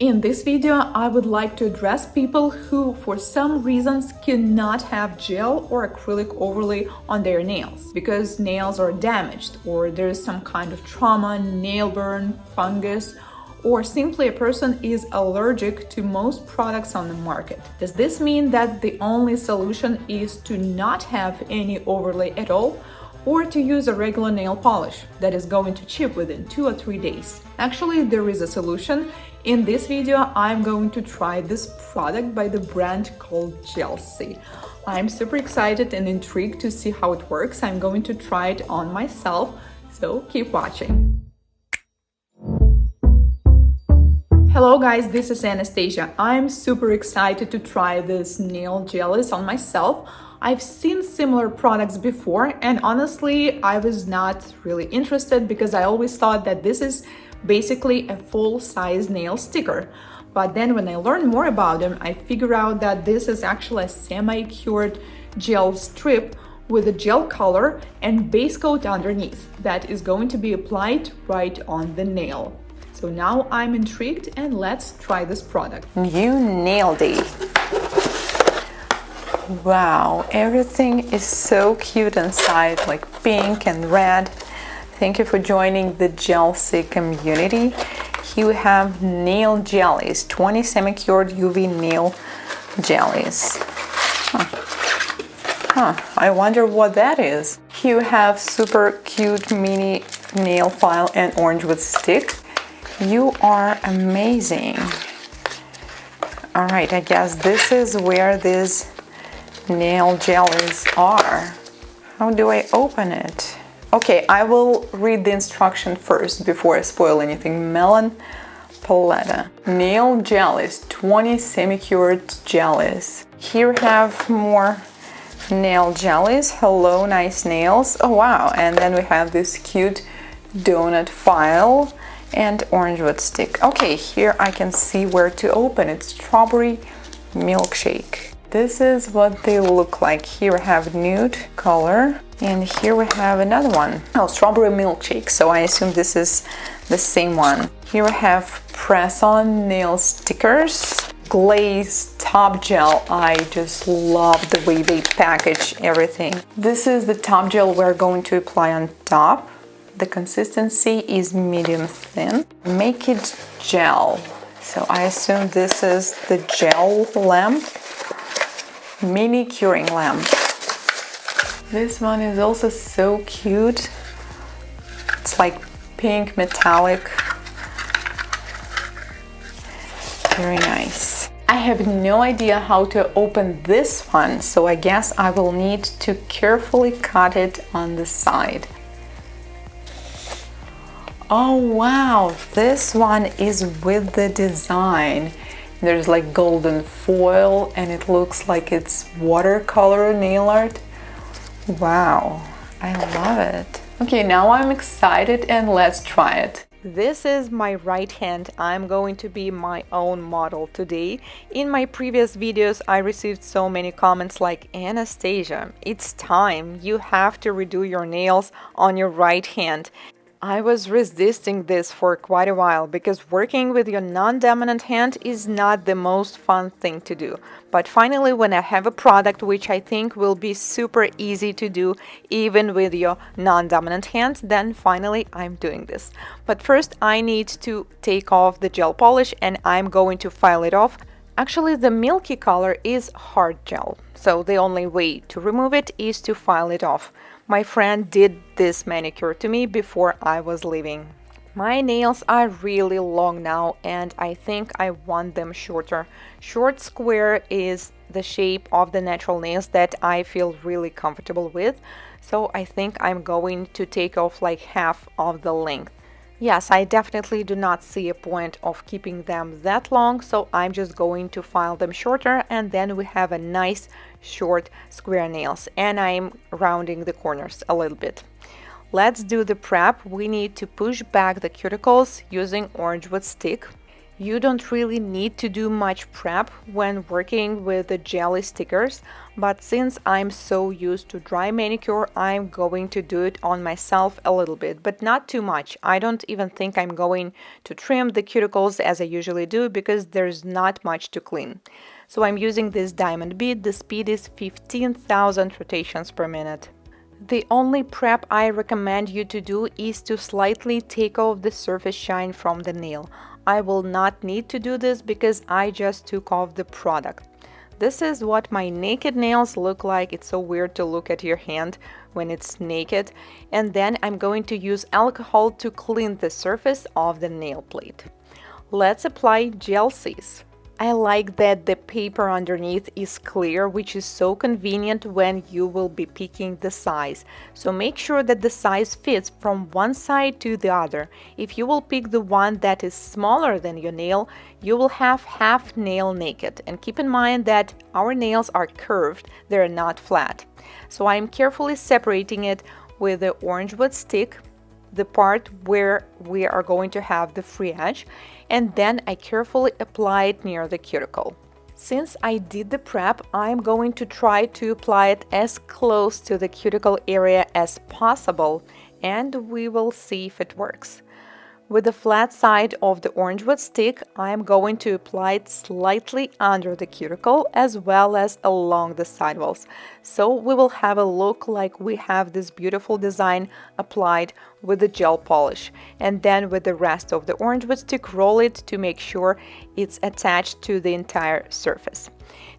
In this video, I would like to address people who, for some reasons, cannot have gel or acrylic overlay on their nails because nails are damaged or there is some kind of trauma, nail burn, fungus, or simply a person is allergic to most products on the market. Does this mean that the only solution is to not have any overlay at all? Or to use a regular nail polish that is going to chip within 2 or 3 days. Actually, there is a solution. In this video, I'm going to try this product by the brand called Jelcie. I'm super excited and intrigued to see how it works. I'm going to try it on myself, so keep watching. Hello guys, this is Anastasia. I'm super excited to try this nail Gellies on myself. I've seen similar products before and honestly I was not really interested because I always thought that this is basically a full-size nail sticker. But then when I learned more about them, I figured out that this is actually a semi-cured gel strip with a gel color and base coat underneath that is going to be applied right on the nail. So now I'm intrigued and let's try this product. You nailed it! Wow, everything is so cute inside, like pink and red. Thank you for joining the Jelcie community. Here we have nail jellies, 20 semi-cured UV nail jellies. I wonder what that is. Here we have super cute mini nail file and orange wood stick. You are amazing. All right, I guess this is where these nail jellies are. How do I open it? Okay, I will read the instruction first before I spoil anything. Melon palette. Nail jellies, 20 semi-cured jellies. Here we have more nail jellies. Hello, nice nails. Oh wow, and then we have this cute donut file and orange wood stick. Okay, here I can see where to open it. Strawberry milkshake. This is what they look like. Here we have nude color and here we have another one. Oh, strawberry milkshake. So I assume this is the same one. Here we have press-on nail stickers. Glaze top gel. I just love the way they package everything. This is the top gel we're going to apply on top. The consistency is medium thin. Make it gel. So I assume this is the gel lamp. Mini curing lamp. This one is also so cute. It's like pink metallic. Very nice. I have no idea how to open this one, so I guess I will need to carefully cut it on the side. Oh wow, this one is with the design. There's like golden foil and it looks like it's watercolor nail art. Wow, I love it. Okay, now I'm excited and let's try it. This is my right hand. I'm going to be my own model today. In my previous videos, I received so many comments like, Anastasia, it's time. You have to redo your nails on your right hand. I was resisting this for quite a while because working with your non-dominant hand is not the most fun thing to do. But finally, when I have a product which I think will be super easy to do even with your non-dominant hand, then finally I'm doing this. But first I need to take off the gel polish and I'm going to file it off. Actually, the milky color is hard gel, so the only way to remove it is to file it off. My friend did this manicure to me before I was leaving. My nails are really long now and I think I want them shorter. Short square is the shape of the natural nails that I feel really comfortable with, so I think I'm going to take off like half of the length. Yes, I definitely do not see a point of keeping them that long, so I'm just going to file them shorter and then we have a nice short square nails and I'm rounding the corners a little bit. Let's do the prep. We need to push back the cuticles using orange wood stick. You don't really need to do much prep when working with the jelly stickers, but since I'm so used to dry manicure, I'm going to do it on myself a little bit, but not too much. I don't even think I'm going to trim the cuticles as I usually do because there's not much to clean. So I'm using this diamond bead. The speed is 15,000 rotations per minute. The only prep I recommend you to do is to slightly take off the surface shine from the nail. I will not need to do this because I just took off the product. This is what my naked nails look like. It's so weird to look at your hand when it's naked. And then I'm going to use alcohol to clean the surface of the nail plate. Let's apply Gelsies. I like that the paper underneath is clear, which is so convenient when you will be picking the size. So make sure that the size fits from one side to the other. If you will pick the one that is smaller than your nail, you will have half nail naked. And keep in mind that our nails are curved, they're not flat. So I'm carefully separating it with the orange wood stick, the part where we are going to have the free edge, and then I carefully apply it near the cuticle. Since I did the prep, I'm going to try to apply it as close to the cuticle area as possible, and we will see if it works. With the flat side of the orange wood stick, I am going to apply it slightly under the cuticle as well as along the sidewalls. So we will have a look like we have this beautiful design applied with the gel polish. And then with the rest of the orange wood stick, roll it to make sure it's attached to the entire surface.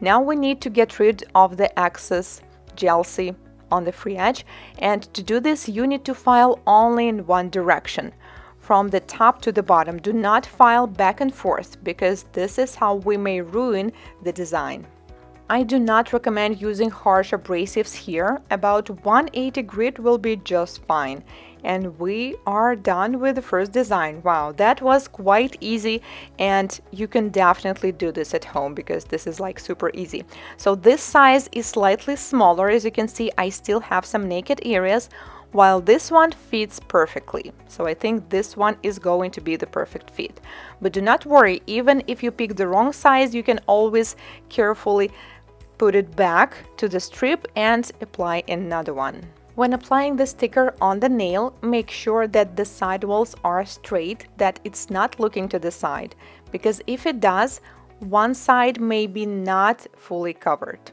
Now we need to get rid of the excess Jelcie on the free edge. And to do this, you need to file only in one direction, from the top to the bottom. Do not file back and forth because this is how we may ruin the design. I do not recommend using harsh abrasives here. About 180 grit will be just fine. And we are done with the first design. Wow, that was quite easy, and you can definitely do this at home because this is like super easy. So this size is slightly smaller. As you can see, I still have some naked areas, while this one fits perfectly. So I think this one is going to be the perfect fit. But do not worry, even if you pick the wrong size, you can always carefully put it back to the strip and apply another one. When applying the sticker on the nail, make sure that the sidewalls are straight, that it's not looking to the side, because if it does, one side may be not fully covered.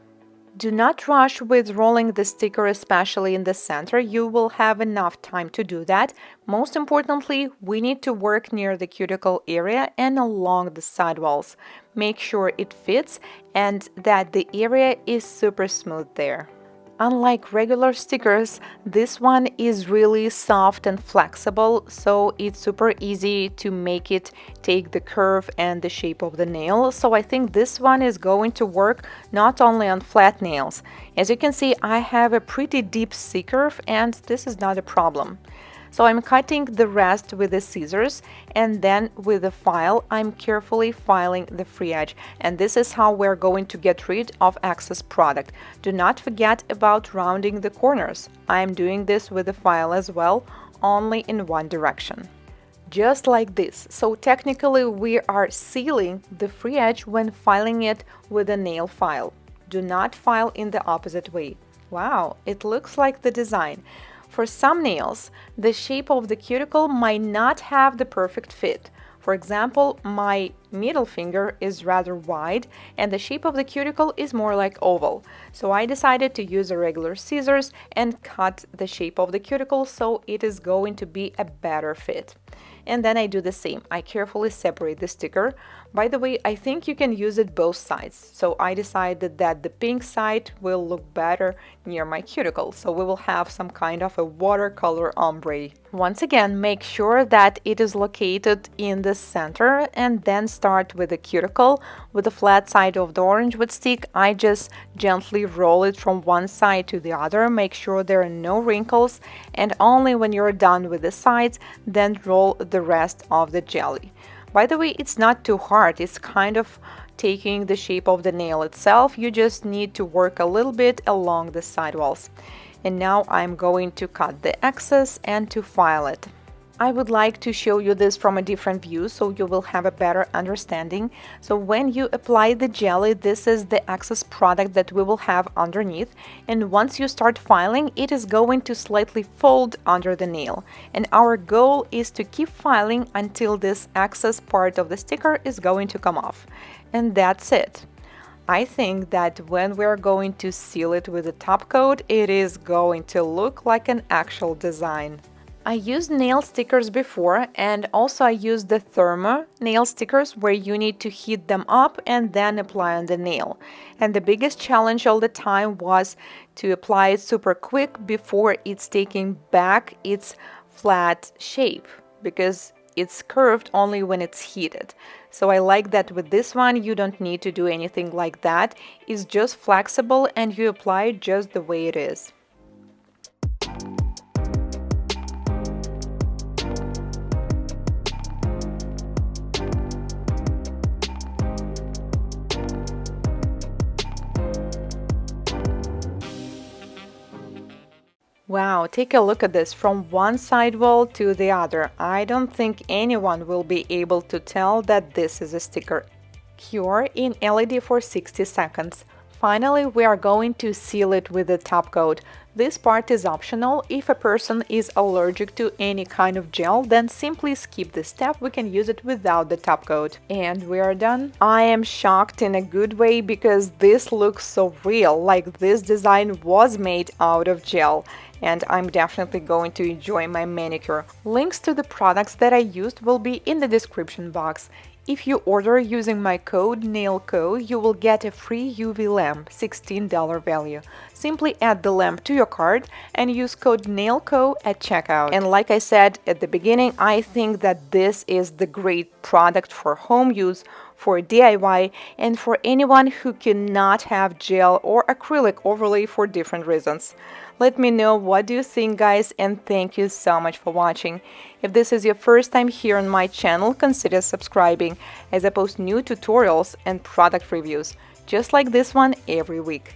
Do not rush with rolling the sticker, especially in the center. You will have enough time to do that. Most importantly, we need to work near the cuticle area and along the sidewalls. Make sure it fits and that the area is super smooth there. Unlike regular stickers, this one is really soft and flexible, so it's super easy to make it take the curve and the shape of the nail. So I think this one is going to work not only on flat nails. As you can see, I have a pretty deep C-curve and this is not a problem. So I'm cutting the rest with the scissors, and then with the file I'm carefully filing the free edge, and this is how we're going to get rid of excess product. Do not forget about rounding the corners. I'm doing this with the file as well, only in one direction. Just like this. So technically we are sealing the free edge when filing it with a nail file. Do not file in the opposite way. Wow, it looks like the design. For some nails, the shape of the cuticle might not have the perfect fit. For example, my middle finger is rather wide and the shape of the cuticle is more like oval. So I decided to use a regular scissors and cut the shape of the cuticle so it is going to be a better fit. And then I do the same. I carefully separate the sticker. By the way, I think you can use it both sides. So I decided that the pink side will look better near my cuticle. So we will have some kind of a watercolor ombre. Once again, make sure that it is located in the center and then start with the cuticle. With the flat side of the orange wood stick, I just gently roll it from one side to the other. Make sure there are no wrinkles, and only when you're done with the sides, then roll the rest of the jelly. By the way, it's not too hard. It's kind of taking the shape of the nail itself. You just need to work a little bit along the sidewalls. And now I'm going to cut the excess and to file it. I would like to show you this from a different view so you will have a better understanding. So when you apply the jelly, this is the excess product that we will have underneath, and once you start filing, it is going to slightly fold under the nail. And our goal is to keep filing until this excess part of the sticker is going to come off. And that's it. I think that when we're going to seal it with a top coat, it is going to look like an actual design. I used nail stickers before, and also I used the thermo nail stickers where you need to heat them up and then apply on the nail. And the biggest challenge all the time was to apply it super quick before it's taking back its flat shape, because it's curved only when it's heated. So I like that with this one you don't need to do anything like that. It's just flexible and you apply it just the way it is. Wow, take a look at this from one side wall to the other. I don't think anyone will be able to tell that this is a sticker. Cure in LED for 60 seconds. Finally, we are going to seal it with the top coat. This part is optional. If a person is allergic to any kind of gel, then simply skip this step. We can use it without the top coat. And we are done. I am shocked in a good way because this looks so real, like this design was made out of gel. And I'm definitely going to enjoy my manicure. Links to the products that I used will be in the description box. If you order using my code Nailcou, you will get a free UV lamp, $16 value. Simply add the lamp to your cart and use code Nailcou at checkout. And like I said at the beginning, I think that this is the great product for home use, for DIY, and for anyone who cannot have gel or acrylic overlay for different reasons. Let me know what do you think, guys, and thank you so much for watching. If this is your first time here on my channel, consider subscribing, as I post new tutorials and product reviews just like this one every week.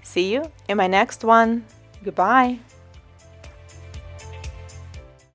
See you in my next one. Goodbye.